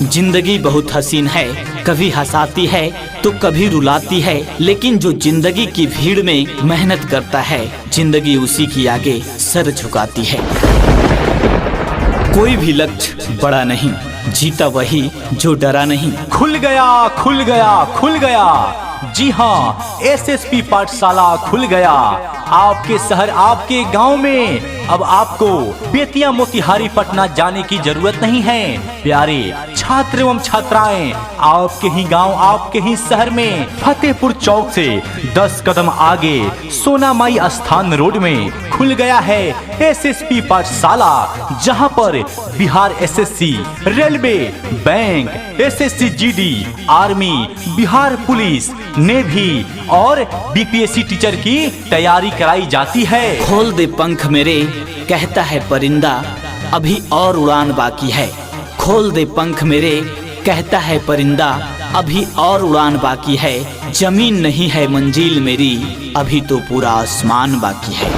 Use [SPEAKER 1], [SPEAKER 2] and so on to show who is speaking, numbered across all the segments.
[SPEAKER 1] जिंदगी बहुत हसीन है, कभी हंसाती है तो कभी रुलाती है, लेकिन जो जिंदगी की भीड़ में मेहनत करता है, जिंदगी उसी की आगे सर झुकाती है। कोई भी लक्ष्य बड़ा नहीं, जीता वही जो डरा नहीं।
[SPEAKER 2] खुल गया खुल गया खुल गया, जी हाँ, एसएसपी पाठशाला खुल गया आपके शहर आपके गांव में। अब आपको बेतिया मोतिहारी पटना जाने की जरूरत नहीं है। प्यारे छात्र एवं छात्राएं, आपके ही गांव आपके ही शहर में फतेहपुर चौक से 10 कदम आगे सोना माई स्थान रोड में खुल गया है एसएसपी पाठशाला, जहां पर Bihar SSC, railway, bank, SSC GD, army, Bihar police, navy और बीपीएससी टीचर की तैयारी कराई जाती है।
[SPEAKER 1] खोल दे पंख मेरे, कहता है परिंदा, अभी और उड़ान बाकी है। खोल दे पंख मेरे, कहता है परिंदा, अभी और उड़ान बाकी है। जमीन नहीं है मंजिल मेरी, अभी तो पूरा आसमान बाकी है।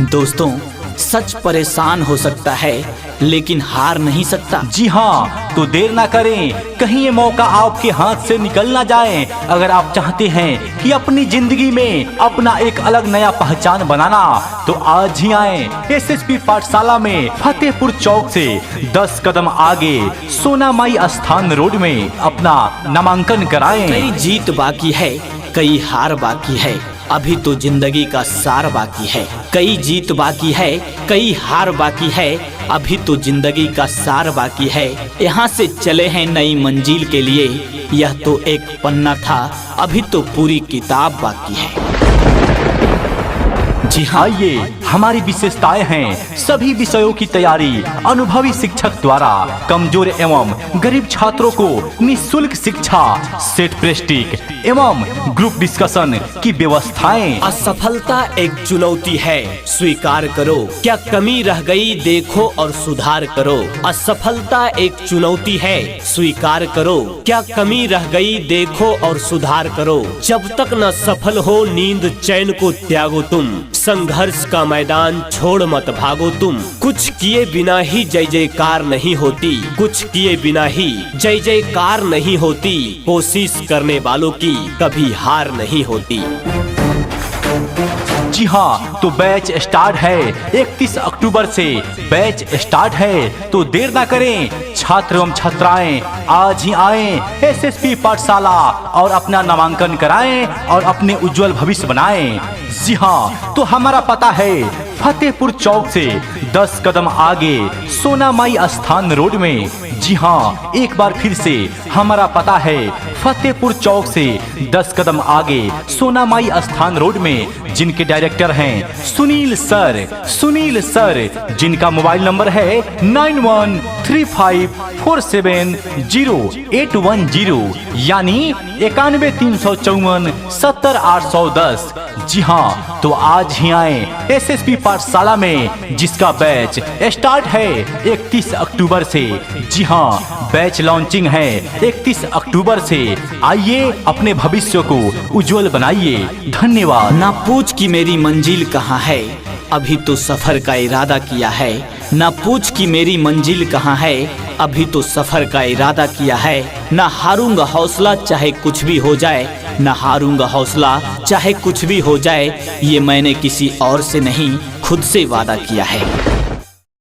[SPEAKER 1] दोस्तों, सच परेशान हो सकता है लेकिन हार नहीं सकता।
[SPEAKER 2] जी हाँ, तो देर ना करें, कहीं ये मौका आपके हाथ से निकल ना जाए। अगर आप चाहते हैं कि अपनी जिंदगी में अपना एक अलग नया पहचान बनाना, तो आज ही आए एसएसपी पाठशाला में फतेहपुर चौक से 10 कदम आगे सोना माई स्थान रोड में अपना नामांकन कराएं।
[SPEAKER 1] कई जीत बाकी है, कई हार बाकी है, अभी तो जिंदगी का सार बाकी है। कई जीत बाकी है, कई हार बाकी है, अभी तो जिंदगी का सार बाकी है। यहाँ से चले हैं नई मंजिल के लिए, यह तो एक पन्ना था, अभी तो पूरी किताब बाकी है।
[SPEAKER 2] जी हाँ, ये हमारी विशेषताएं हैं। सभी विषयों की तैयारी अनुभवी शिक्षक द्वारा कमजोर एवं गरीब छात्रों को निःशुल्क शिक्षा, सेट प्रेस्टिक एवं ग्रुप डिस्कशन की व्यवस्थाएं।
[SPEAKER 1] असफलता एक चुनौती है, स्वीकार करो, क्या कमी रह गई देखो और सुधार करो। असफलता एक चुनौती है, स्वीकार करो, क्या कमी रह गई देखो और सुधार करो। जब तक न सफल हो नींद चैन को त्यागो तुम, संघर्ष का मैदान छोड़ मत भागो तुम। कुछ किए बिना ही जय जयकार नहीं होती, कुछ किए बिना ही जय जयकार नहीं होती। कोशिश करने वालों की कभी हार नहीं होती।
[SPEAKER 2] जी हाँ, तो बैच स्टार्ट है 31 अक्टूबर से बैच स्टार्ट है, तो देर ना करें छात्र एवं छात्राएं, आज ही आएं एसएसपी पाठशाला और अपना नामांकन कराएं और अपने उज्जवल भविष्य बनाएं। जी हाँ, तो हमारा पता है फतेहपुर चौक से 10 कदम आगे सोना माई स्थान रोड में। जी हाँ, एक बार फिर से हमारा पता है फतेहपुर चौक से 10 कदम आगे सोना माई स्थान रोड में, जिनके डायरेक्टर हैं सुनील सर, जिनका मोबाइल नंबर है 9135470810, यानी 91 354 70 810। जी हाँ, तो आज ही आए एसएसपी पाठशाला में, जिसका बैच स्टार्ट है 31 अक्टूबर से। जी हाँ, बैच लॉन्चिंग है 31 अक्टूबर से। आइए अपने भविष्य को उज्जवल बनाइए। धन्यवाद।
[SPEAKER 1] ना पूछ कि मेरी मंजिल कहाँ है, अभी तो सफर का इरादा किया है। ना पूछ कि मेरी मंजिल कहाँ है, अभी तो सफर का इरादा किया है। ना हारूंगा हौसला चाहे कुछ भी हो जाए, ना हारूंगा हौसला चाहे कुछ भी हो जाए। ये मैंने किसी और से नहीं, खुद से वादा किया है।